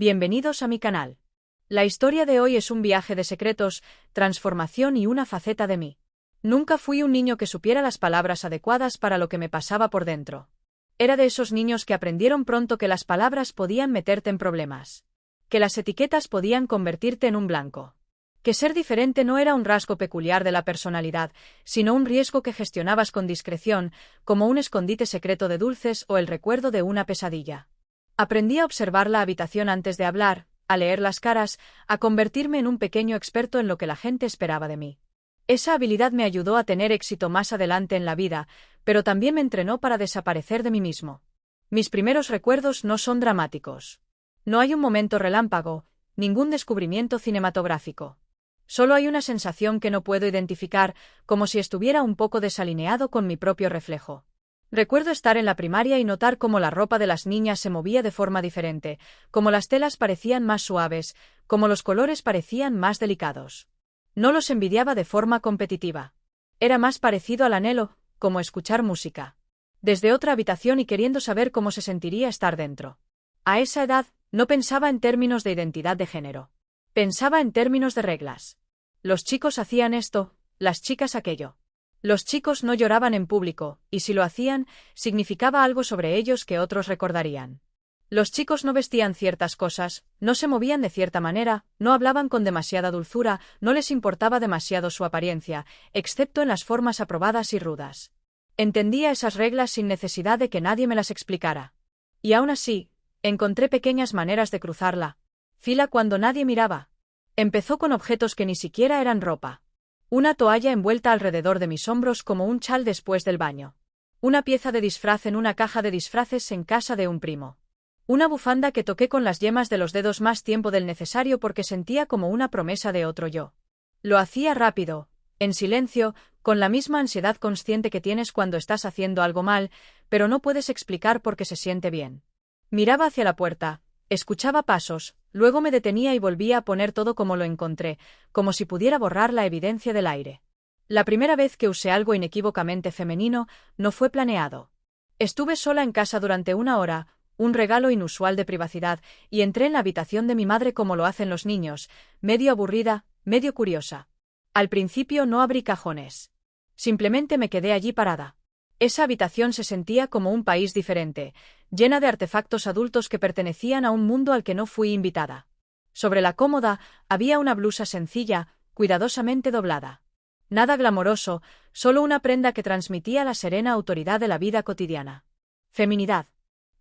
Bienvenidos a mi canal. La historia de hoy es un viaje de secretos, transformación y una faceta de mí. Nunca fui un niño que supiera las palabras adecuadas para lo que me pasaba por dentro. Era de esos niños que aprendieron pronto que las palabras podían meterte en problemas. Que las etiquetas podían convertirte en un blanco. Que ser diferente no era un rasgo peculiar de la personalidad, sino un riesgo que gestionabas con discreción, como un escondite secreto de dulces o el recuerdo de una pesadilla. Aprendí a observar la habitación antes de hablar, a leer las caras, a convertirme en un pequeño experto en lo que la gente esperaba de mí. Esa habilidad me ayudó a tener éxito más adelante en la vida, pero también me entrenó para desaparecer de mí mismo. Mis primeros recuerdos no son dramáticos. No hay un momento relámpago, ningún descubrimiento cinematográfico. Solo hay una sensación que no puedo identificar, como si estuviera un poco desalineado con mi propio reflejo. Recuerdo estar en la primaria y notar cómo la ropa de las niñas se movía de forma diferente, cómo las telas parecían más suaves, cómo los colores parecían más delicados. No los envidiaba de forma competitiva. Era más parecido al anhelo, como escuchar música. Desde otra habitación y queriendo saber cómo se sentiría estar dentro. A esa edad, no pensaba en términos de identidad de género. Pensaba en términos de reglas. Los chicos hacían esto, las chicas aquello. Los chicos no lloraban en público, y si lo hacían, significaba algo sobre ellos que otros recordarían. Los chicos no vestían ciertas cosas, no se movían de cierta manera, no hablaban con demasiada dulzura, no les importaba demasiado su apariencia, excepto en las formas aprobadas y rudas. Entendía esas reglas sin necesidad de que nadie me las explicara. Y aún así, encontré pequeñas maneras de cruzarla. Fila cuando nadie miraba. Empezó con objetos que ni siquiera eran ropa. Una toalla envuelta alrededor de mis hombros como un chal después del baño. Una pieza de disfraz en una caja de disfraces en casa de un primo. Una bufanda que toqué con las yemas de los dedos más tiempo del necesario porque sentía como una promesa de otro yo. Lo hacía rápido, en silencio, con la misma ansiedad consciente que tienes cuando estás haciendo algo mal, pero no puedes explicar por qué se siente bien. Miraba hacia la puerta, escuchaba pasos, luego me detenía y volvía a poner todo como lo encontré, como si pudiera borrar la evidencia del aire. La primera vez que usé algo inequívocamente femenino, no fue planeado. Estuve sola en casa durante una hora, un regalo inusual de privacidad, y entré en la habitación de mi madre como lo hacen los niños, medio aburrida, medio curiosa. Al principio no abrí cajones. Simplemente me quedé allí parada. Esa habitación se sentía como un país diferente, llena de artefactos adultos que pertenecían a un mundo al que no fui invitada. Sobre la cómoda había una blusa sencilla, cuidadosamente doblada. Nada glamoroso, solo una prenda que transmitía la serena autoridad de la vida cotidiana. Feminidad.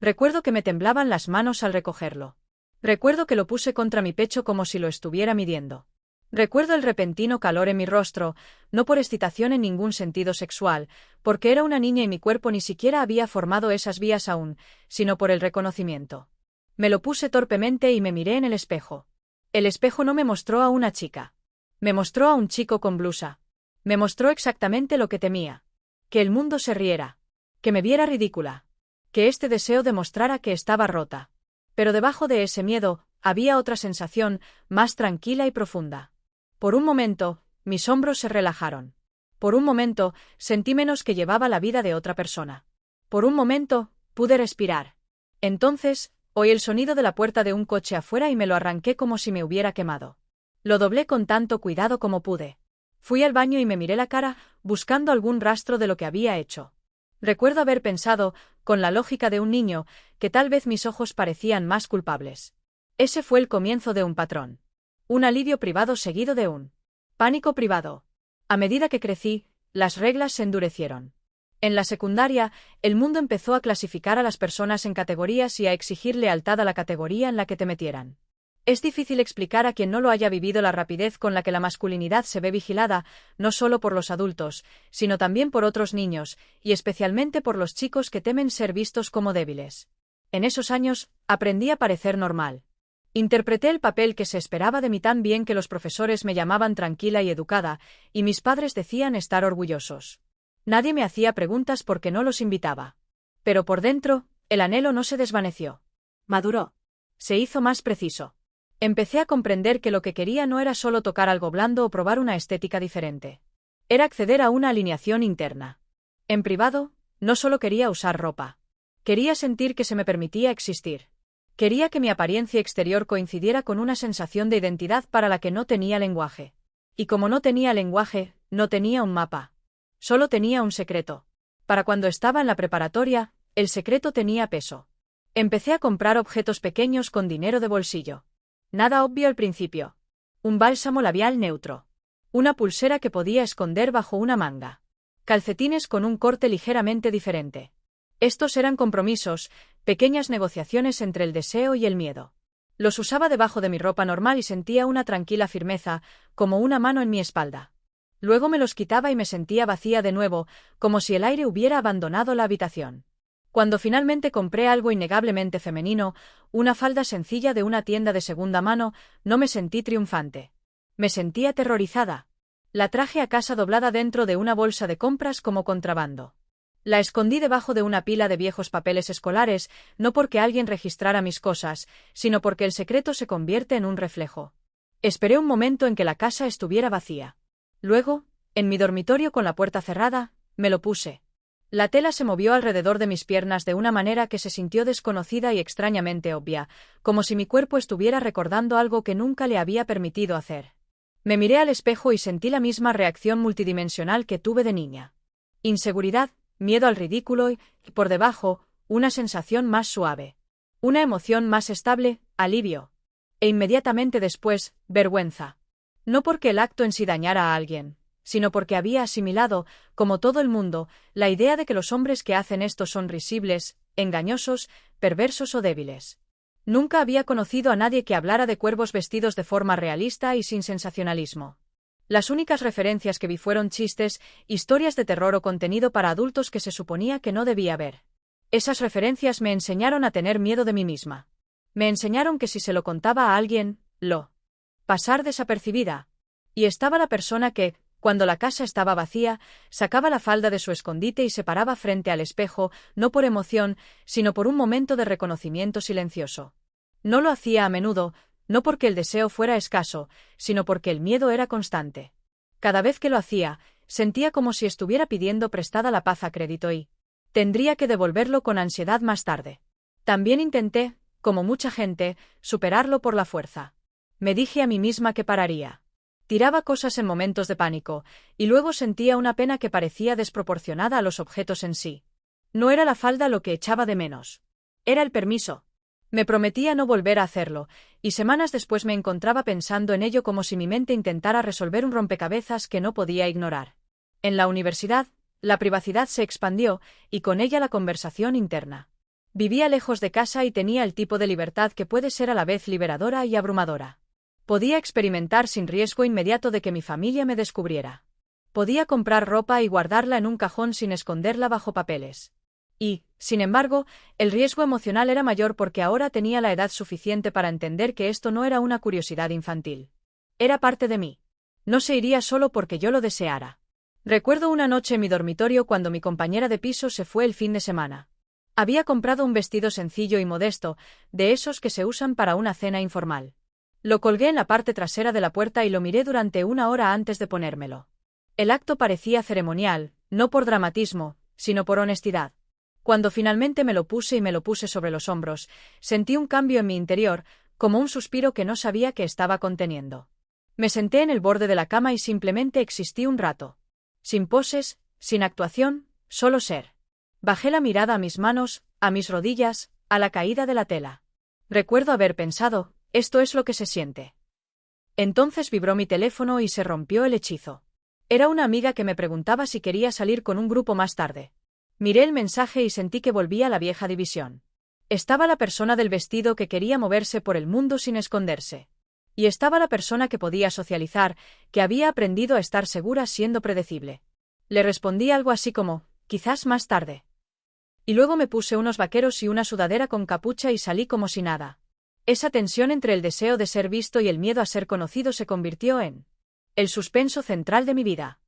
Recuerdo que me temblaban las manos al recogerlo. Recuerdo que lo puse contra mi pecho como si lo estuviera midiendo. Recuerdo el repentino calor en mi rostro, no por excitación en ningún sentido sexual, porque era una niña y mi cuerpo ni siquiera había formado esas vías aún, sino por el reconocimiento. Me lo puse torpemente y me miré en el espejo. El espejo no me mostró a una chica. Me mostró a un chico con blusa. Me mostró exactamente lo que temía. Que el mundo se riera. Que me viera ridícula. Que este deseo demostrara que estaba rota. Pero debajo de ese miedo, había otra sensación, más tranquila y profunda. Por un momento, mis hombros se relajaron. Por un momento, sentí menos que llevaba la vida de otra persona. Por un momento, pude respirar. Entonces, oí el sonido de la puerta de un coche afuera y me lo arranqué como si me hubiera quemado. Lo doblé con tanto cuidado como pude. Fui al baño y me miré la cara, buscando algún rastro de lo que había hecho. Recuerdo haber pensado, con la lógica de un niño, que tal vez mis ojos parecían más culpables. Ese fue el comienzo de un patrón. Un alivio privado seguido de un pánico privado. A medida que crecí, las reglas se endurecieron. En la secundaria, el mundo empezó a clasificar a las personas en categorías y a exigir lealtad a la categoría en la que te metieran. Es difícil explicar a quien no lo haya vivido la rapidez con la que la masculinidad se ve vigilada, no solo por los adultos, sino también por otros niños, y especialmente por los chicos que temen ser vistos como débiles. En esos años, aprendí a parecer normal. Interpreté el papel que se esperaba de mí tan bien que los profesores me llamaban tranquila y educada, y mis padres decían estar orgullosos. Nadie me hacía preguntas porque no los invitaba. Pero por dentro, el anhelo no se desvaneció. Maduró. Se hizo más preciso. Empecé a comprender que lo que quería no era solo tocar algo blando o probar una estética diferente. Era acceder a una alineación interna. En privado, no solo quería usar ropa. Quería sentir que se me permitía existir. Quería que mi apariencia exterior coincidiera con una sensación de identidad para la que no tenía lenguaje. Y como no tenía lenguaje, no tenía un mapa. Solo tenía un secreto. Para cuando estaba en la preparatoria, el secreto tenía peso. Empecé a comprar objetos pequeños con dinero de bolsillo. Nada obvio al principio. Un bálsamo labial neutro. Una pulsera que podía esconder bajo una manga. Calcetines con un corte ligeramente diferente. Estos eran compromisos, pequeñas negociaciones entre el deseo y el miedo. Los usaba debajo de mi ropa normal y sentía una tranquila firmeza, como una mano en mi espalda. Luego me los quitaba y me sentía vacía de nuevo, como si el aire hubiera abandonado la habitación. Cuando finalmente compré algo innegablemente femenino, una falda sencilla de una tienda de segunda mano, no me sentí triunfante. Me sentí aterrorizada. La traje a casa doblada dentro de una bolsa de compras como contrabando. La escondí debajo de una pila de viejos papeles escolares, no porque alguien registrara mis cosas, sino porque el secreto se convierte en un reflejo. Esperé un momento en que la casa estuviera vacía. Luego, en mi dormitorio con la puerta cerrada, me lo puse. La tela se movió alrededor de mis piernas de una manera que se sintió desconocida y extrañamente obvia, como si mi cuerpo estuviera recordando algo que nunca le había permitido hacer. Me miré al espejo y sentí la misma reacción multidimensional que tuve de niña. Inseguridad, miedo al ridículo y, por debajo, una sensación más suave. Una emoción más estable, alivio. E inmediatamente después, vergüenza. No porque el acto en sí dañara a alguien, sino porque había asimilado, como todo el mundo, la idea de que los hombres que hacen esto son risibles, engañosos, perversos o débiles. Nunca había conocido a nadie que hablara de cuervos vestidos de forma realista y sin sensacionalismo. Las únicas referencias que vi fueron chistes, historias de terror o contenido para adultos que se suponía que no debía ver. Esas referencias me enseñaron a tener miedo de mí misma. Me enseñaron que si se lo contaba a alguien, pasar desapercibida. Y estaba la persona que, cuando la casa estaba vacía, sacaba la falda de su escondite y se paraba frente al espejo, no por emoción, sino por un momento de reconocimiento silencioso. No lo hacía a menudo, no porque el deseo fuera escaso, sino porque el miedo era constante. Cada vez que lo hacía, sentía como si estuviera pidiendo prestada la paz a crédito y tendría que devolverlo con ansiedad más tarde. También intenté, como mucha gente, superarlo por la fuerza. Me dije a mí misma que pararía. Tiraba cosas en momentos de pánico, y luego sentía una pena que parecía desproporcionada a los objetos en sí. No era la falda lo que echaba de menos. Era el permiso. Me prometía no volver a hacerlo, y semanas después me encontraba pensando en ello como si mi mente intentara resolver un rompecabezas que no podía ignorar. En la universidad, la privacidad se expandió, y con ella la conversación interna. Vivía lejos de casa y tenía el tipo de libertad que puede ser a la vez liberadora y abrumadora. Podía experimentar sin riesgo inmediato de que mi familia me descubriera. Podía comprar ropa y guardarla en un cajón sin esconderla bajo papeles. Y, sin embargo, el riesgo emocional era mayor porque ahora tenía la edad suficiente para entender que esto no era una curiosidad infantil. Era parte de mí. No se iría solo porque yo lo deseara. Recuerdo una noche en mi dormitorio cuando mi compañera de piso se fue el fin de semana. Había comprado un vestido sencillo y modesto, de esos que se usan para una cena informal. Lo colgué en la parte trasera de la puerta y lo miré durante una hora antes de ponérmelo. El acto parecía ceremonial, no por dramatismo, sino por honestidad. Cuando finalmente me lo puse sobre los hombros, sentí un cambio en mi interior, como un suspiro que no sabía que estaba conteniendo. Me senté en el borde de la cama y simplemente existí un rato. Sin poses, sin actuación, solo ser. Bajé la mirada a mis manos, a mis rodillas, a la caída de la tela. Recuerdo haber pensado, esto es lo que se siente. Entonces vibró mi teléfono y se rompió el hechizo. Era una amiga que me preguntaba si quería salir con un grupo más tarde. Miré el mensaje y sentí que volvía a la vieja división. Estaba la persona del vestido que quería moverse por el mundo sin esconderse. Y estaba la persona que podía socializar, que había aprendido a estar segura siendo predecible. Le respondí algo así como, quizás más tarde. Y luego me puse unos vaqueros y una sudadera con capucha y salí como si nada. Esa tensión entre el deseo de ser visto y el miedo a ser conocido se convirtió en el suspenso central de mi vida.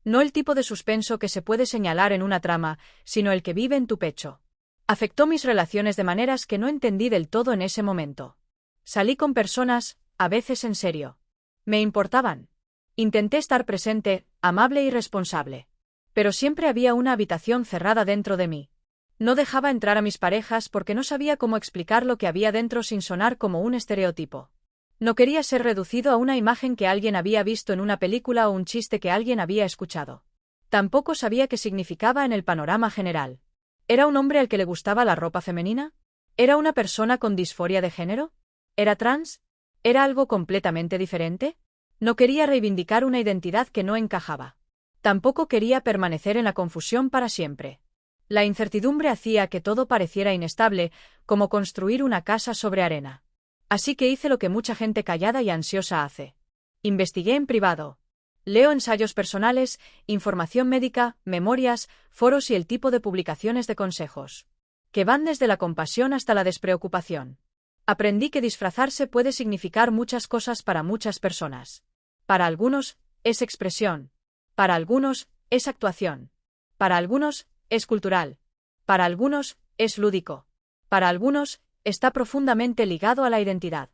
No el tipo de suspenso que se puede señalar en una trama, sino el que vive en tu pecho. Afectó mis relaciones de maneras que no entendí del todo en ese momento. Salí con personas, a veces en serio. Me importaban. Intenté estar presente, amable y responsable. Pero siempre había una habitación cerrada dentro de mí. No dejaba entrar a mis parejas porque no sabía cómo explicar lo que había dentro sin sonar como un estereotipo. No quería ser reducido a una imagen que alguien había visto en una película o un chiste que alguien había escuchado. Tampoco sabía qué significaba en el panorama general. ¿Era un hombre al que le gustaba la ropa femenina? ¿Era una persona con disforia de género? ¿Era trans? ¿Era algo completamente diferente? No quería reivindicar una identidad que no encajaba. Tampoco quería permanecer en la confusión para siempre. La incertidumbre hacía que todo pareciera inestable, como construir una casa sobre arena. Así que hice lo que mucha gente callada y ansiosa hace. Investigué en privado. Leo ensayos personales, información médica, memorias, foros y el tipo de publicaciones de consejos, que van desde la compasión hasta la despreocupación. Aprendí que disfrazarse puede significar muchas cosas para muchas personas. Para algunos, es expresión. Para algunos, es actuación. Para algunos, es cultural. Para algunos, es lúdico. Para algunos, está profundamente ligado a la identidad.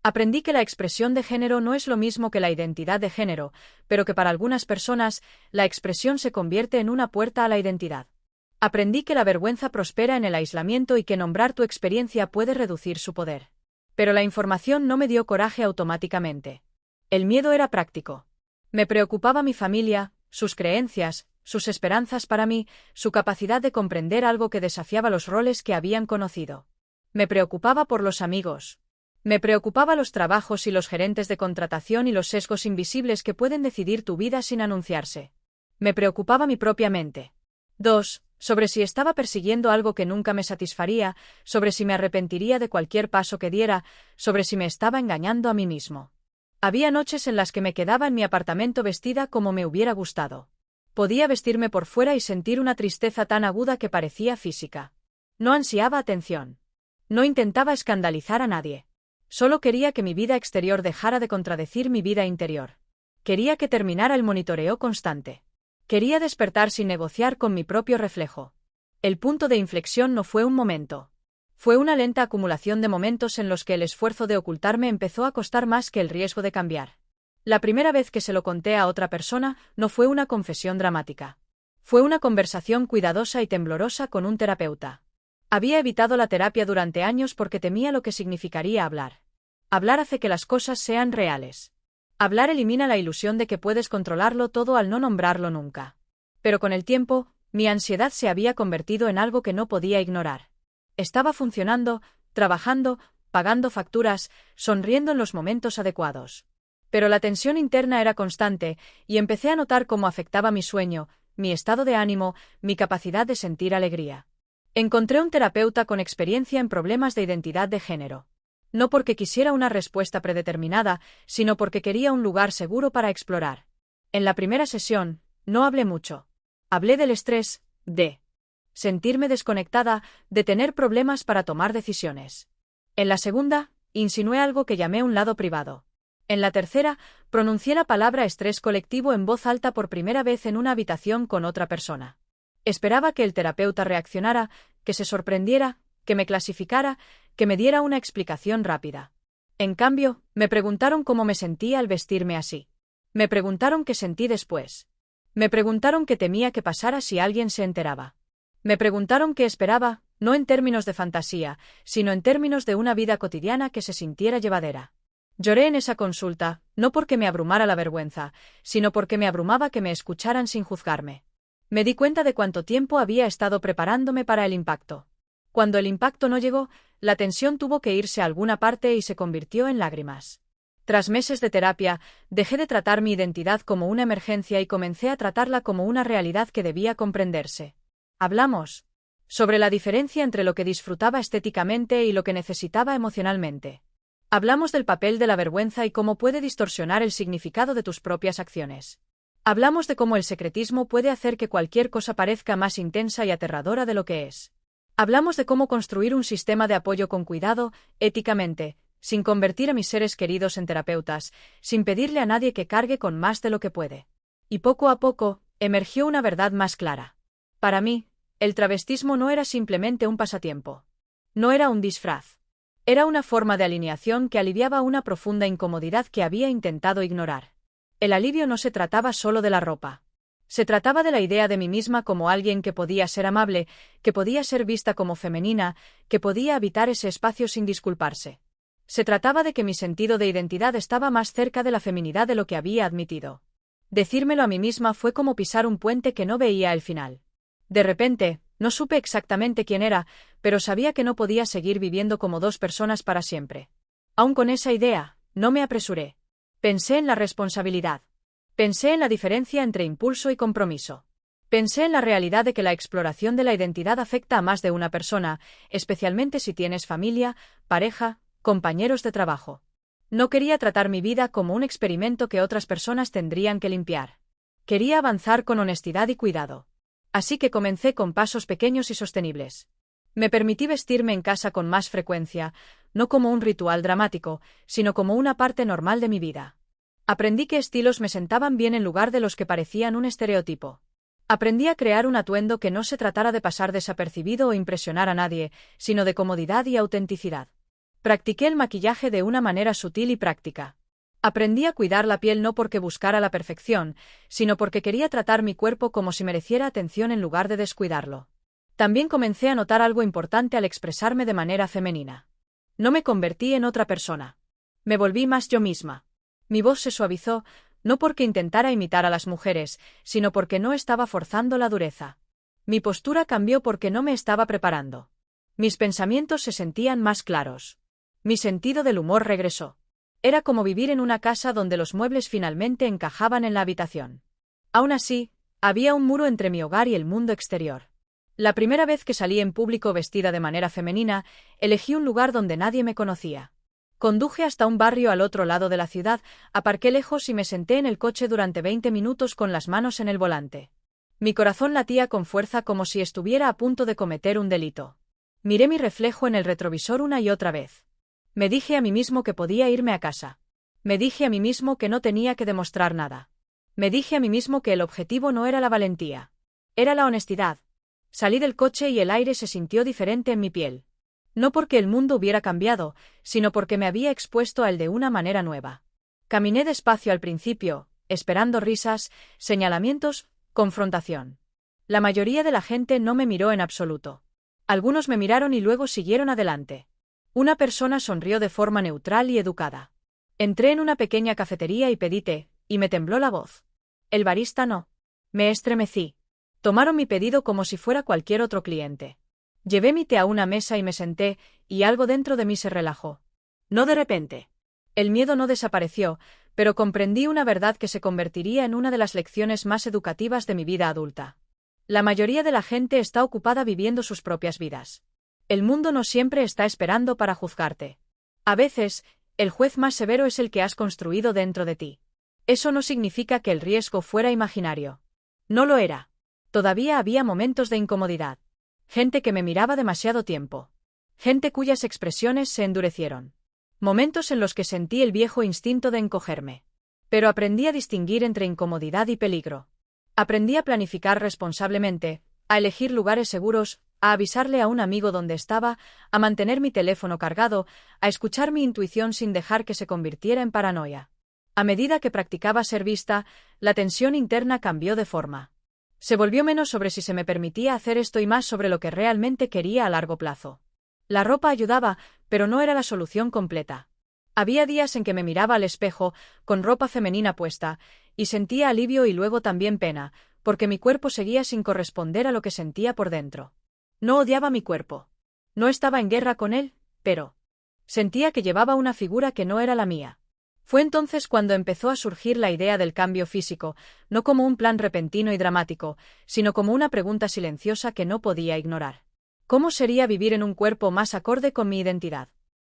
Aprendí que la expresión de género no es lo mismo que la identidad de género, pero que para algunas personas, la expresión se convierte en una puerta a la identidad. Aprendí que la vergüenza prospera en el aislamiento y que nombrar tu experiencia puede reducir su poder. Pero la información no me dio coraje automáticamente. El miedo era práctico. Me preocupaba mi familia, sus creencias, sus esperanzas para mí, su capacidad de comprender algo que desafiaba los roles que habían conocido. Me preocupaba por los amigos. Me preocupaba los trabajos y los gerentes de contratación y los sesgos invisibles que pueden decidir tu vida sin anunciarse. Me preocupaba mi propia mente. 2. Sobre si estaba persiguiendo algo que nunca me satisfaría, sobre si me arrepentiría de cualquier paso que diera, sobre si me estaba engañando a mí mismo. Había noches en las que me quedaba en mi apartamento vestida como me hubiera gustado. Podía vestirme por fuera y sentir una tristeza tan aguda que parecía física. No ansiaba atención. No intentaba escandalizar a nadie. Solo quería que mi vida exterior dejara de contradecir mi vida interior. Quería que terminara el monitoreo constante. Quería despertar sin negociar con mi propio reflejo. El punto de inflexión no fue un momento. Fue una lenta acumulación de momentos en los que el esfuerzo de ocultarme empezó a costar más que el riesgo de cambiar. La primera vez que se lo conté a otra persona no fue una confesión dramática. Fue una conversación cuidadosa y temblorosa con un terapeuta. Había evitado la terapia durante años porque temía lo que significaría hablar. Hablar hace que las cosas sean reales. Hablar elimina la ilusión de que puedes controlarlo todo al no nombrarlo nunca. Pero con el tiempo, mi ansiedad se había convertido en algo que no podía ignorar. Estaba funcionando, trabajando, pagando facturas, sonriendo en los momentos adecuados. Pero la tensión interna era constante, y empecé a notar cómo afectaba mi sueño, mi estado de ánimo, mi capacidad de sentir alegría. Encontré un terapeuta con experiencia en problemas de identidad de género. No porque quisiera una respuesta predeterminada, sino porque quería un lugar seguro para explorar. En la primera sesión, no hablé mucho. Hablé del estrés, de sentirme desconectada, de tener problemas para tomar decisiones. En la segunda, insinué algo que llamé un lado privado. En la tercera, pronuncié la palabra estrés colectivo en voz alta por primera vez en una habitación con otra persona. Esperaba que el terapeuta reaccionara, que se sorprendiera, que me clasificara, que me diera una explicación rápida. En cambio, me preguntaron cómo me sentía al vestirme así. Me preguntaron qué sentí después. Me preguntaron qué temía que pasara si alguien se enteraba. Me preguntaron qué esperaba, no en términos de fantasía, sino en términos de una vida cotidiana que se sintiera llevadera. Lloré en esa consulta, no porque me abrumara la vergüenza, sino porque me abrumaba que me escucharan sin juzgarme. Me di cuenta de cuánto tiempo había estado preparándome para el impacto. Cuando el impacto no llegó, la tensión tuvo que irse a alguna parte y se convirtió en lágrimas. Tras meses de terapia, dejé de tratar mi identidad como una emergencia y comencé a tratarla como una realidad que debía comprenderse. Hablamos sobre la diferencia entre lo que disfrutaba estéticamente y lo que necesitaba emocionalmente. Hablamos del papel de la vergüenza y cómo puede distorsionar el significado de tus propias acciones. Hablamos de cómo el secretismo puede hacer que cualquier cosa parezca más intensa y aterradora de lo que es. Hablamos de cómo construir un sistema de apoyo con cuidado, éticamente, sin convertir a mis seres queridos en terapeutas, sin pedirle a nadie que cargue con más de lo que puede. Y poco a poco, emergió una verdad más clara. Para mí, el travestismo no era simplemente un pasatiempo. No era un disfraz. Era una forma de alineación que aliviaba una profunda incomodidad que había intentado ignorar. El alivio no se trataba solo de la ropa. Se trataba de la idea de mí misma como alguien que podía ser amable, que podía ser vista como femenina, que podía habitar ese espacio sin disculparse. Se trataba de que mi sentido de identidad estaba más cerca de la feminidad de lo que había admitido. Decírmelo a mí misma fue como pisar un puente que no veía el final. De repente, no supe exactamente quién era, pero sabía que no podía seguir viviendo como dos personas para siempre. Aun con esa idea, no me apresuré. Pensé en la responsabilidad. Pensé en la diferencia entre impulso y compromiso. Pensé en la realidad de que la exploración de la identidad afecta a más de una persona, especialmente si tienes familia, pareja, compañeros de trabajo. No quería tratar mi vida como un experimento que otras personas tendrían que limpiar. Quería avanzar con honestidad y cuidado. Así que comencé con pasos pequeños y sostenibles. Me permití vestirme en casa con más frecuencia, no como un ritual dramático, sino como una parte normal de mi vida. Aprendí qué estilos me sentaban bien en lugar de los que parecían un estereotipo. Aprendí a crear un atuendo que no se tratara de pasar desapercibido o impresionar a nadie, sino de comodidad y autenticidad. Practiqué el maquillaje de una manera sutil y práctica. Aprendí a cuidar la piel no porque buscara la perfección, sino porque quería tratar mi cuerpo como si mereciera atención en lugar de descuidarlo. También comencé a notar algo importante al expresarme de manera femenina. No me convertí en otra persona. Me volví más yo misma. Mi voz se suavizó, no porque intentara imitar a las mujeres, sino porque no estaba forzando la dureza. Mi postura cambió porque no me estaba preparando. Mis pensamientos se sentían más claros. Mi sentido del humor regresó. Era como vivir en una casa donde los muebles finalmente encajaban en la habitación. Aún así, había un muro entre mi hogar y el mundo exterior. La primera vez que salí en público vestida de manera femenina, elegí un lugar donde nadie me conocía. Conduje hasta un barrio al otro lado de la ciudad, aparqué lejos y me senté en el coche durante 20 minutos con las manos en el volante. Mi corazón latía con fuerza como si estuviera a punto de cometer un delito. Miré mi reflejo en el retrovisor una y otra vez. Me dije a mí mismo que podía irme a casa. Me dije a mí mismo que no tenía que demostrar nada. Me dije a mí mismo que el objetivo no era la valentía. Era la honestidad. Salí del coche y el aire se sintió diferente en mi piel. No porque el mundo hubiera cambiado, sino porque me había expuesto a él de una manera nueva. Caminé despacio al principio, esperando risas, señalamientos, confrontación. La mayoría de la gente no me miró en absoluto. Algunos me miraron y luego siguieron adelante. Una persona sonrió de forma neutral y educada. Entré en una pequeña cafetería y pedí té, y me tembló la voz. El barista no. Me estremecí. Tomaron mi pedido como si fuera cualquier otro cliente. Llevé mi té a una mesa y me senté, y algo dentro de mí se relajó. No de repente. El miedo no desapareció, pero comprendí una verdad que se convertiría en una de las lecciones más educativas de mi vida adulta. La mayoría de la gente está ocupada viviendo sus propias vidas. El mundo no siempre está esperando para juzgarte. A veces, el juez más severo es el que has construido dentro de ti. Eso no significa que el riesgo fuera imaginario. No lo era. Todavía había momentos de incomodidad. Gente que me miraba demasiado tiempo. Gente cuyas expresiones se endurecieron. Momentos en los que sentí el viejo instinto de encogerme. Pero aprendí a distinguir entre incomodidad y peligro. Aprendí a planificar responsablemente, a elegir lugares seguros, a avisarle a un amigo dónde estaba, a mantener mi teléfono cargado, a escuchar mi intuición sin dejar que se convirtiera en paranoia. A medida que practicaba ser vista, la tensión interna cambió de forma. Se volvió menos sobre si se me permitía hacer esto y más sobre lo que realmente quería a largo plazo. La ropa ayudaba, pero no era la solución completa. Había días en que me miraba al espejo, con ropa femenina puesta, y sentía alivio y luego también pena, porque mi cuerpo seguía sin corresponder a lo que sentía por dentro. No odiaba mi cuerpo. No estaba en guerra con él, pero sentía que llevaba una figura que no era la mía. Fue entonces cuando empezó a surgir la idea del cambio físico, no como un plan repentino y dramático, sino como una pregunta silenciosa que no podía ignorar. ¿Cómo sería vivir en un cuerpo más acorde con mi identidad?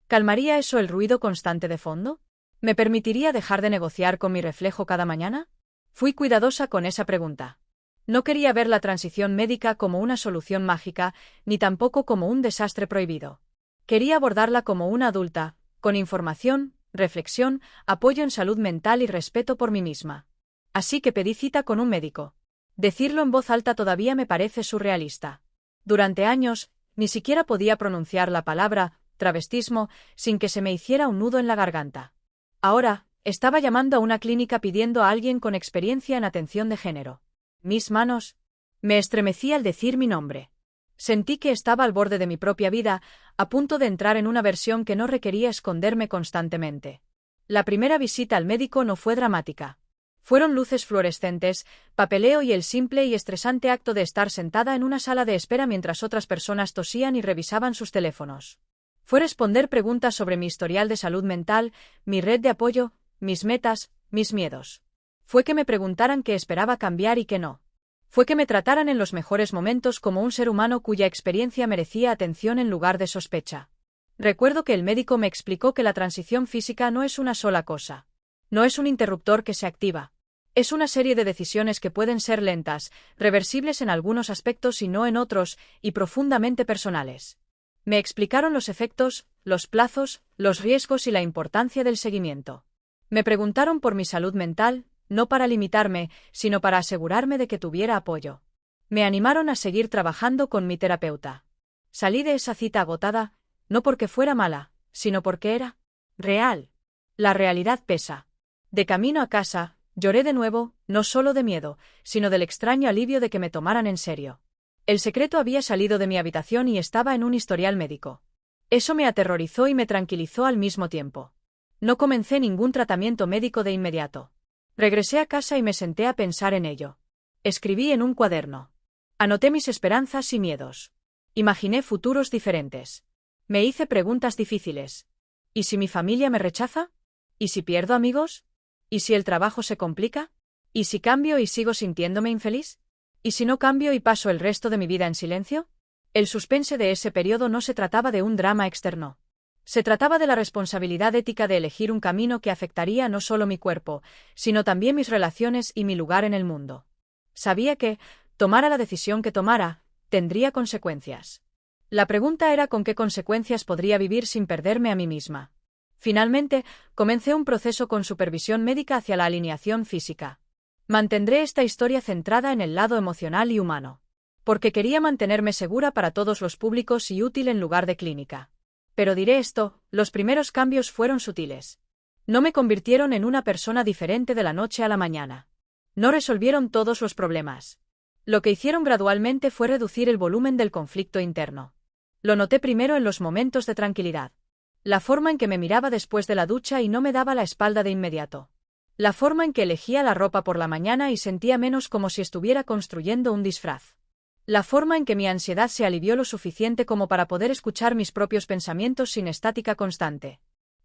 ¿Calmaría eso el ruido constante de fondo? ¿Me permitiría dejar de negociar con mi reflejo cada mañana? Fui cuidadosa con esa pregunta. No quería ver la transición médica como una solución mágica, ni tampoco como un desastre prohibido. Quería abordarla como una adulta, con información, reflexión, apoyo en salud mental y respeto por mí misma. Así que pedí cita con un médico. Decirlo en voz alta todavía me parece surrealista. Durante años, ni siquiera podía pronunciar la palabra travestismo sin que se me hiciera un nudo en la garganta. Ahora, estaba llamando a una clínica pidiendo a alguien con experiencia en atención de género. Mis manos. Me estremecí al decir mi nombre. Sentí que estaba al borde de mi propia vida, a punto de entrar en una versión que no requería esconderme constantemente. La primera visita al médico no fue dramática. Fueron luces fluorescentes, papeleo y el simple y estresante acto de estar sentada en una sala de espera mientras otras personas tosían y revisaban sus teléfonos. Fue responder preguntas sobre mi historial de salud mental, mi red de apoyo, mis metas, mis miedos. Fue que me preguntaran qué esperaba cambiar y qué no. Fue que me trataran en los mejores momentos como un ser humano cuya experiencia merecía atención en lugar de sospecha. Recuerdo que el médico me explicó que la transición física no es una sola cosa. No es un interruptor que se activa. Es una serie de decisiones que pueden ser lentas, reversibles en algunos aspectos y no en otros, y profundamente personales. Me explicaron los efectos, los plazos, los riesgos y la importancia del seguimiento. Me preguntaron por mi salud mental, no para limitarme, sino para asegurarme de que tuviera apoyo. Me animaron a seguir trabajando con mi terapeuta. Salí de esa cita agotada, no porque fuera mala, sino porque era real. La realidad pesa. De camino a casa, lloré de nuevo, no solo de miedo, sino del extraño alivio de que me tomaran en serio. El secreto había salido de mi habitación y estaba en un historial médico. Eso me aterrorizó y me tranquilizó al mismo tiempo. No comencé ningún tratamiento médico de inmediato. Regresé a casa y me senté a pensar en ello. Escribí en un cuaderno. Anoté mis esperanzas y miedos. Imaginé futuros diferentes. Me hice preguntas difíciles. ¿Y si mi familia me rechaza? ¿Y si pierdo amigos? ¿Y si el trabajo se complica? ¿Y si cambio y sigo sintiéndome infeliz? ¿Y si no cambio y paso el resto de mi vida en silencio? El suspense de ese periodo no se trataba de un drama externo. Se trataba de la responsabilidad ética de elegir un camino que afectaría no solo mi cuerpo, sino también mis relaciones y mi lugar en el mundo. Sabía que, tomara la decisión que tomara, tendría consecuencias. La pregunta era con qué consecuencias podría vivir sin perderme a mí misma. Finalmente, comencé un proceso con supervisión médica hacia la alineación física. Mantendré esta historia centrada en el lado emocional y humano. Porque quería mantenerme segura para todos los públicos y útil en lugar de clínica. Pero diré esto, los primeros cambios fueron sutiles. No me convirtieron en una persona diferente de la noche a la mañana. No resolvieron todos los problemas. Lo que hicieron gradualmente fue reducir el volumen del conflicto interno. Lo noté primero en los momentos de tranquilidad. La forma en que me miraba después de la ducha y no me daba la espalda de inmediato. La forma en que elegía la ropa por la mañana y sentía menos como si estuviera construyendo un disfraz. La forma en que mi ansiedad se alivió lo suficiente como para poder escuchar mis propios pensamientos sin estática constante.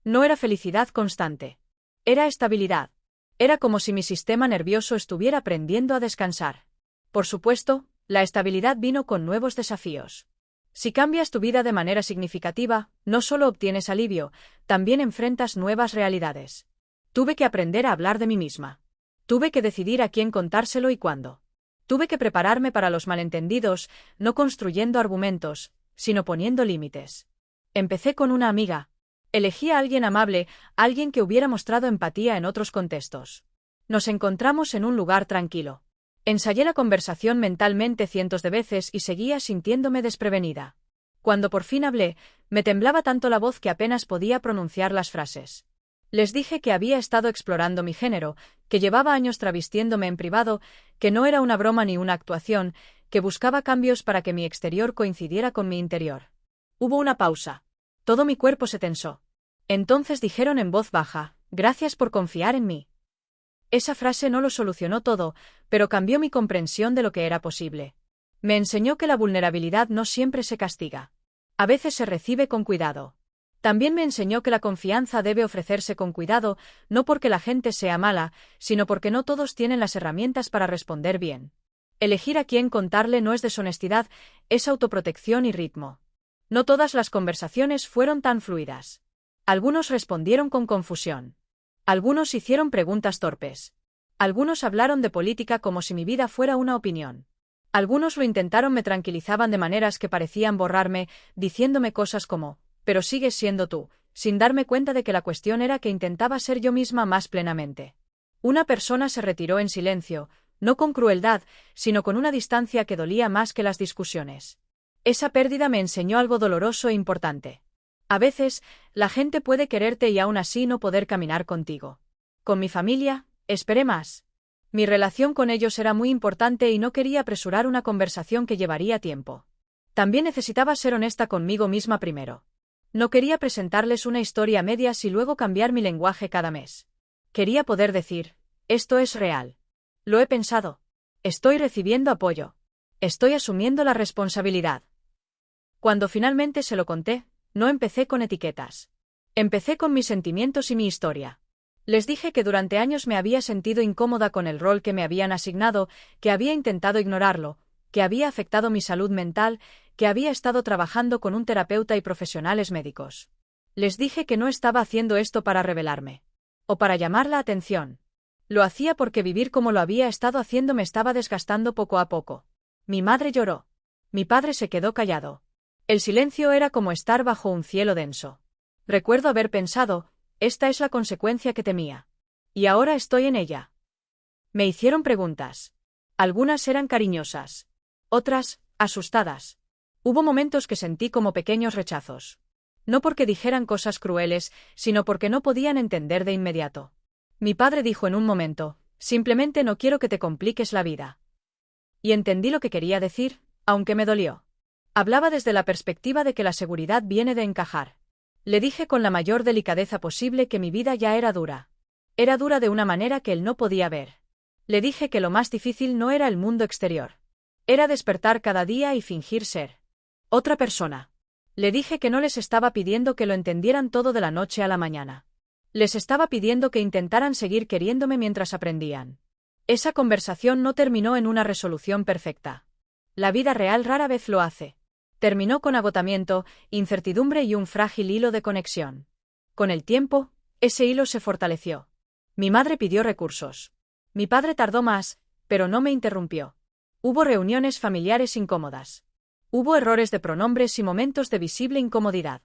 No era felicidad constante. Era estabilidad. Era como si mi sistema nervioso estuviera aprendiendo a descansar. Por supuesto, la estabilidad vino con nuevos desafíos. Si cambias tu vida de manera significativa, no solo obtienes alivio, también enfrentas nuevas realidades. Tuve que aprender a hablar de mí misma. Tuve que decidir a quién contárselo y cuándo. Tuve que prepararme para los malentendidos, no construyendo argumentos, sino poniendo límites. Empecé con una amiga. Elegí a alguien amable, alguien que hubiera mostrado empatía en otros contextos. Nos encontramos en un lugar tranquilo. Ensayé la conversación mentalmente cientos de veces y seguía sintiéndome desprevenida. Cuando por fin hablé, me temblaba tanto la voz que apenas podía pronunciar las frases. Les dije que había estado explorando mi género, que llevaba años travestiéndome en privado, que no era una broma ni una actuación, que buscaba cambios para que mi exterior coincidiera con mi interior. Hubo una pausa. Todo mi cuerpo se tensó. Entonces dijeron en voz baja, «Gracias por confiar en mí». Esa frase no lo solucionó todo, pero cambió mi comprensión de lo que era posible. Me enseñó que la vulnerabilidad no siempre se castiga. A veces se recibe con cuidado. También me enseñó que la confianza debe ofrecerse con cuidado, no porque la gente sea mala, sino porque no todos tienen las herramientas para responder bien. Elegir a quién contarle no es deshonestidad, es autoprotección y ritmo. No todas las conversaciones fueron tan fluidas. Algunos respondieron con confusión. Algunos hicieron preguntas torpes. Algunos hablaron de política como si mi vida fuera una opinión. Algunos lo intentaron, me tranquilizaban de maneras que parecían borrarme, diciéndome cosas como, «Pero sigues siendo tú», sin darme cuenta de que la cuestión era que intentaba ser yo misma más plenamente. Una persona se retiró en silencio, no con crueldad, sino con una distancia que dolía más que las discusiones. Esa pérdida me enseñó algo doloroso e importante. A veces, la gente puede quererte y aún así no poder caminar contigo. Con mi familia, esperé más. Mi relación con ellos era muy importante y no quería apresurar una conversación que llevaría tiempo. También necesitaba ser honesta conmigo misma primero. No quería presentarles una historia a medias y luego cambiar mi lenguaje cada mes. Quería poder decir, esto es real. Lo he pensado. Estoy recibiendo apoyo. Estoy asumiendo la responsabilidad. Cuando finalmente se lo conté, no empecé con etiquetas. Empecé con mis sentimientos y mi historia. Les dije que durante años me había sentido incómoda con el rol que me habían asignado, que había intentado ignorarlo, que había afectado mi salud mental, que había estado trabajando con un terapeuta y profesionales médicos. Les dije que no estaba haciendo esto para rebelarme. O para llamar la atención. Lo hacía porque vivir como lo había estado haciendo me estaba desgastando poco a poco. Mi madre lloró. Mi padre se quedó callado. El silencio era como estar bajo un cielo denso. Recuerdo haber pensado, esta es la consecuencia que temía. Y ahora estoy en ella. Me hicieron preguntas. Algunas eran cariñosas. Otras, asustadas. Hubo momentos que sentí como pequeños rechazos. No porque dijeran cosas crueles, sino porque no podían entender de inmediato. Mi padre dijo en un momento, simplemente no quiero que te compliques la vida. Y entendí lo que quería decir, aunque me dolió. Hablaba desde la perspectiva de que la seguridad viene de encajar. Le dije con la mayor delicadeza posible que mi vida ya era dura. Era dura de una manera que él no podía ver. Le dije que lo más difícil no era el mundo exterior. Era despertar cada día y fingir ser otra persona. Le dije que no les estaba pidiendo que lo entendieran todo de la noche a la mañana. Les estaba pidiendo que intentaran seguir queriéndome mientras aprendían. Esa conversación no terminó en una resolución perfecta. La vida real rara vez lo hace. Terminó con agotamiento, incertidumbre y un frágil hilo de conexión. Con el tiempo, ese hilo se fortaleció. Mi madre pidió recursos. Mi padre tardó más, pero no me interrumpió. Hubo reuniones familiares incómodas. Hubo errores de pronombres y momentos de visible incomodidad.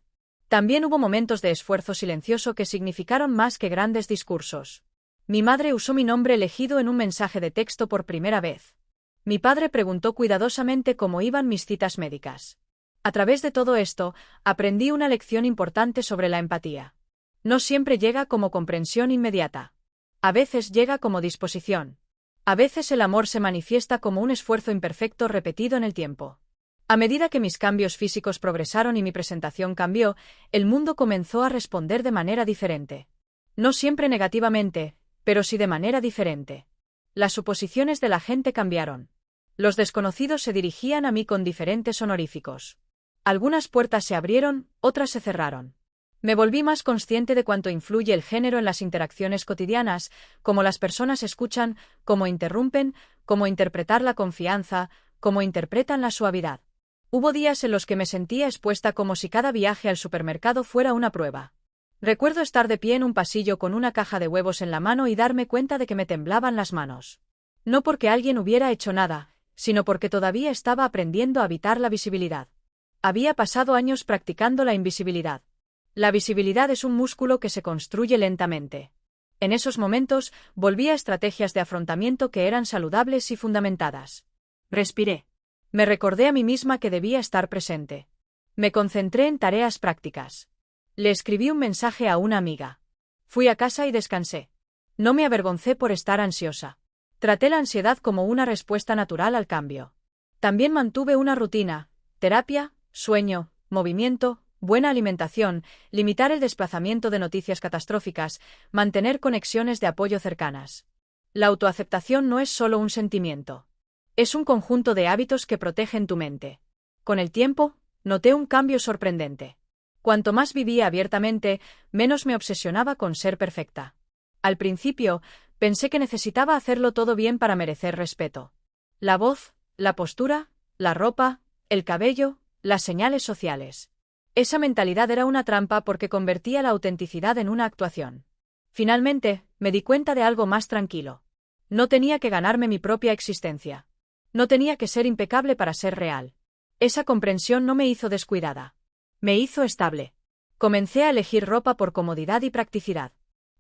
También hubo momentos de esfuerzo silencioso que significaron más que grandes discursos. Mi madre usó mi nombre elegido en un mensaje de texto por primera vez. Mi padre preguntó cuidadosamente cómo iban mis citas médicas. A través de todo esto, aprendí una lección importante sobre la empatía. No siempre llega como comprensión inmediata. A veces llega como disposición. A veces el amor se manifiesta como un esfuerzo imperfecto repetido en el tiempo. A medida que mis cambios físicos progresaron y mi presentación cambió, el mundo comenzó a responder de manera diferente. No siempre negativamente, pero sí de manera diferente. Las suposiciones de la gente cambiaron. Los desconocidos se dirigían a mí con diferentes honoríficos. Algunas puertas se abrieron, otras se cerraron. Me volví más consciente de cuánto influye el género en las interacciones cotidianas, cómo las personas escuchan, cómo interrumpen, cómo interpretar la confianza, cómo interpretan la suavidad. Hubo días en los que me sentía expuesta como si cada viaje al supermercado fuera una prueba. Recuerdo estar de pie en un pasillo con una caja de huevos en la mano y darme cuenta de que me temblaban las manos. No porque alguien hubiera hecho nada, sino porque todavía estaba aprendiendo a evitar la visibilidad. Había pasado años practicando la invisibilidad. La visibilidad es un músculo que se construye lentamente. En esos momentos, volví a estrategias de afrontamiento que eran saludables y fundamentadas. Respiré. Me recordé a mí misma que debía estar presente. Me concentré en tareas prácticas. Le escribí un mensaje a una amiga. Fui a casa y descansé. No me avergoncé por estar ansiosa. Traté la ansiedad como una respuesta natural al cambio. También mantuve una rutina: terapia, sueño, movimiento, buena alimentación, limitar el desplazamiento de noticias catastróficas, mantener conexiones de apoyo cercanas. La autoaceptación no es solo un sentimiento. Es un conjunto de hábitos que protegen tu mente. Con el tiempo, noté un cambio sorprendente. Cuanto más vivía abiertamente, menos me obsesionaba con ser perfecta. Al principio, pensé que necesitaba hacerlo todo bien para merecer respeto. La voz, la postura, la ropa, el cabello, las señales sociales. Esa mentalidad era una trampa porque convertía la autenticidad en una actuación. Finalmente, me di cuenta de algo más tranquilo. No tenía que ganarme mi propia existencia. No tenía que ser impecable para ser real. Esa comprensión no me hizo descuidada. Me hizo estable. Comencé a elegir ropa por comodidad y practicidad.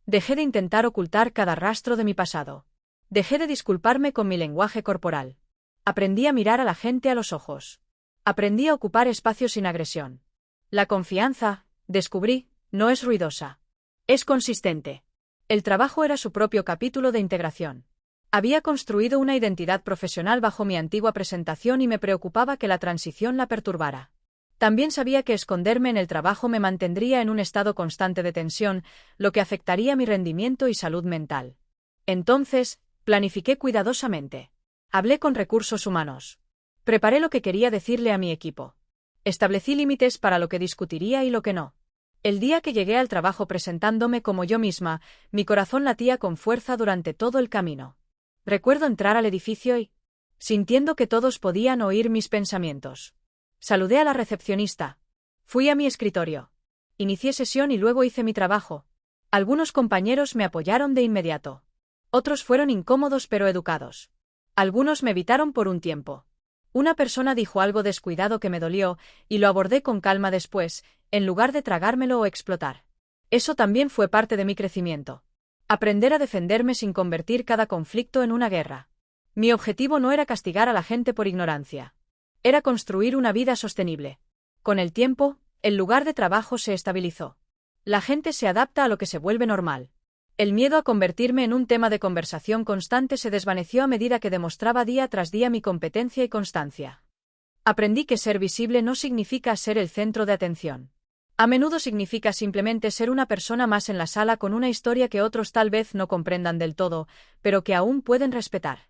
Dejé de intentar ocultar cada rastro de mi pasado. Dejé de disculparme con mi lenguaje corporal. Aprendí a mirar a la gente a los ojos. Aprendí a ocupar espacios sin agresión. La confianza, descubrí, no es ruidosa. Es consistente. El trabajo era su propio capítulo de integración. Había construido una identidad profesional bajo mi antigua presentación y me preocupaba que la transición la perturbara. También sabía que esconderme en el trabajo me mantendría en un estado constante de tensión, lo que afectaría mi rendimiento y salud mental. Entonces, planifiqué cuidadosamente. Hablé con recursos humanos. Preparé lo que quería decirle a mi equipo. Establecí límites para lo que discutiría y lo que no. El día que llegué al trabajo presentándome como yo misma, mi corazón latía con fuerza durante todo el camino. Recuerdo entrar al edificio y, sintiendo que todos podían oír mis pensamientos, saludé a la recepcionista. Fui a mi escritorio. Inicié sesión y luego hice mi trabajo. Algunos compañeros me apoyaron de inmediato. Otros fueron incómodos pero educados. Algunos me evitaron por un tiempo. Una persona dijo algo descuidado que me dolió, y lo abordé con calma después, en lugar de tragármelo o explotar. Eso también fue parte de mi crecimiento. Aprender a defenderme sin convertir cada conflicto en una guerra. Mi objetivo no era castigar a la gente por ignorancia. Era construir una vida sostenible. Con el tiempo, el lugar de trabajo se estabilizó. La gente se adapta a lo que se vuelve normal. El miedo a convertirme en un tema de conversación constante se desvaneció a medida que demostraba día tras día mi competencia y constancia. Aprendí que ser visible no significa ser el centro de atención. A menudo significa simplemente ser una persona más en la sala con una historia que otros tal vez no comprendan del todo, pero que aún pueden respetar.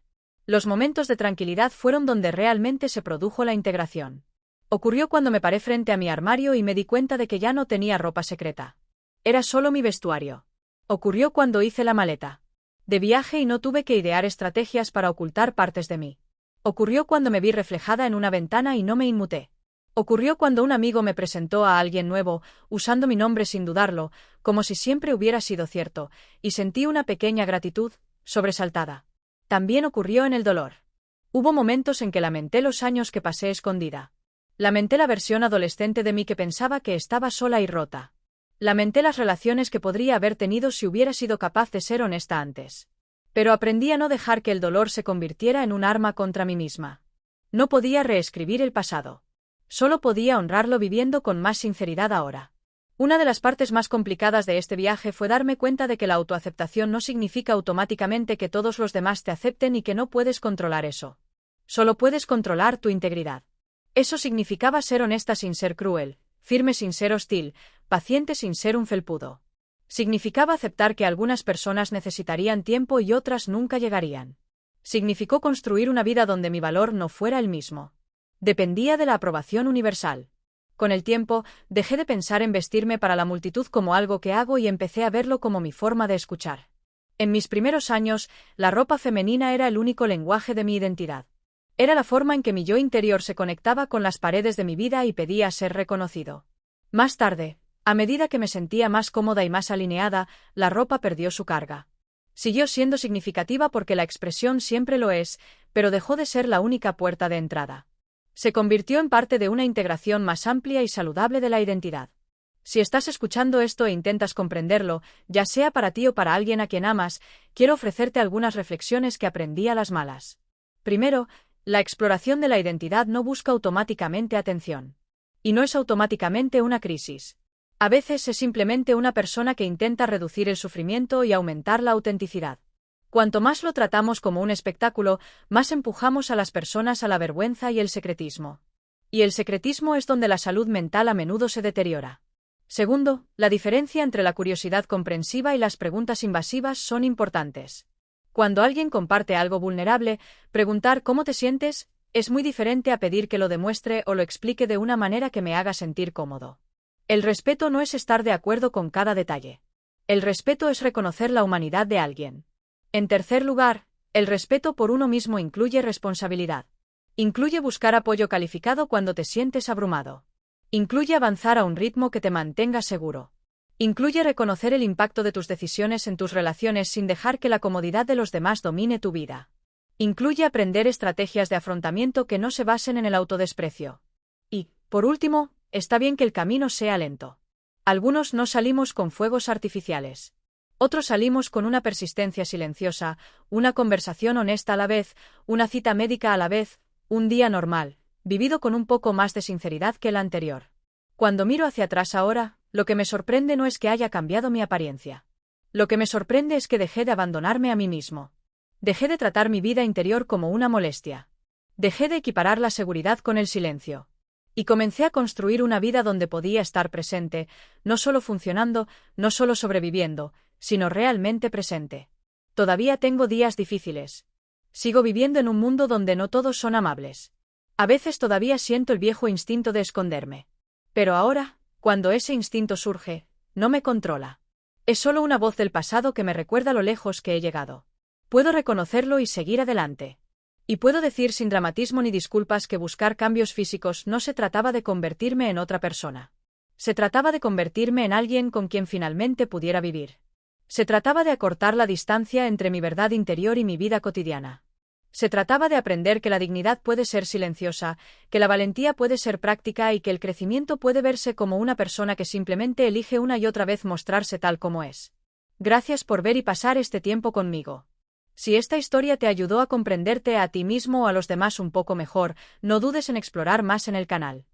Los momentos de tranquilidad fueron donde realmente se produjo la integración. Ocurrió cuando me paré frente a mi armario y me di cuenta de que ya no tenía ropa secreta. Era solo mi vestuario. Ocurrió cuando hice la maleta de viaje y no tuve que idear estrategias para ocultar partes de mí. Ocurrió cuando me vi reflejada en una ventana y no me inmuté. Ocurrió cuando un amigo me presentó a alguien nuevo, usando mi nombre sin dudarlo, como si siempre hubiera sido cierto, y sentí una pequeña gratitud, sobresaltada. También ocurrió en el dolor. Hubo momentos en que lamenté los años que pasé escondida. Lamenté la versión adolescente de mí que pensaba que estaba sola y rota. Lamenté las relaciones que podría haber tenido si hubiera sido capaz de ser honesta antes. Pero aprendí a no dejar que el dolor se convirtiera en un arma contra mí misma. No podía reescribir el pasado. Solo podía honrarlo viviendo con más sinceridad ahora. Una de las partes más complicadas de este viaje fue darme cuenta de que la autoaceptación no significa automáticamente que todos los demás te acepten y que no puedes controlar eso. Solo puedes controlar tu integridad. Eso significaba ser honesta sin ser cruel, firme sin ser hostil, paciente sin ser un felpudo. Significaba aceptar que algunas personas necesitarían tiempo y otras nunca llegarían. Significó construir una vida donde mi valor no fuera el mismo. Dependía de la aprobación universal. Con el tiempo, dejé de pensar en vestirme para la multitud como algo que hago y empecé a verlo como mi forma de escuchar. En mis primeros años, la ropa femenina era el único lenguaje de mi identidad. Era la forma en que mi yo interior se conectaba con las paredes de mi vida y pedía ser reconocido. Más tarde, a medida que me sentía más cómoda y más alineada, la ropa perdió su carga. Siguió siendo significativa porque la expresión siempre lo es, pero dejó de ser la única puerta de entrada. Se convirtió en parte de una integración más amplia y saludable de la identidad. Si estás escuchando esto e intentas comprenderlo, ya sea para ti o para alguien a quien amas, quiero ofrecerte algunas reflexiones que aprendí a las malas. Primero, la exploración de la identidad no busca automáticamente atención. Y no es automáticamente una crisis. A veces es simplemente una persona que intenta reducir el sufrimiento y aumentar la autenticidad. Cuanto más lo tratamos como un espectáculo, más empujamos a las personas a la vergüenza y el secretismo. Y el secretismo es donde la salud mental a menudo se deteriora. Segundo, la diferencia entre la curiosidad comprensiva y las preguntas invasivas son importantes. Cuando alguien comparte algo vulnerable, preguntar ¿cómo te sientes? Es muy diferente a pedir que lo demuestre o lo explique de una manera que me haga sentir cómodo. El respeto no es estar de acuerdo con cada detalle. El respeto es reconocer la humanidad de alguien. En tercer lugar, el respeto por uno mismo incluye responsabilidad. Incluye buscar apoyo calificado cuando te sientes abrumado. Incluye avanzar a un ritmo que te mantenga seguro. Incluye reconocer el impacto de tus decisiones en tus relaciones sin dejar que la comodidad de los demás domine tu vida. Incluye aprender estrategias de afrontamiento que no se basen en el autodesprecio. Y, por último, está bien que el camino sea lento. Algunos no salimos con fuegos artificiales. Otros salimos con una persistencia silenciosa, una conversación honesta a la vez, una cita médica a la vez, un día normal, vivido con un poco más de sinceridad que el anterior. Cuando miro hacia atrás ahora, lo que me sorprende no es que haya cambiado mi apariencia. Lo que me sorprende es que dejé de abandonarme a mí mismo. Dejé de tratar mi vida interior como una molestia. Dejé de equiparar la seguridad con el silencio. Y comencé a construir una vida donde podía estar presente, no solo funcionando, no solo sobreviviendo, sino realmente presente. Todavía tengo días difíciles. Sigo viviendo en un mundo donde no todos son amables. A veces todavía siento el viejo instinto de esconderme. Pero ahora, cuando ese instinto surge, no me controla. Es solo una voz del pasado que me recuerda lo lejos que he llegado. Puedo reconocerlo y seguir adelante. Y puedo decir sin dramatismo ni disculpas que buscar cambios físicos no se trataba de convertirme en otra persona. Se trataba de convertirme en alguien con quien finalmente pudiera vivir. Se trataba de acortar la distancia entre mi verdad interior y mi vida cotidiana. Se trataba de aprender que la dignidad puede ser silenciosa, que la valentía puede ser práctica y que el crecimiento puede verse como una persona que simplemente elige una y otra vez mostrarse tal como es. Gracias por ver y pasar este tiempo conmigo. Si esta historia te ayudó a comprenderte a ti mismo o a los demás un poco mejor, no dudes en explorar más en el canal.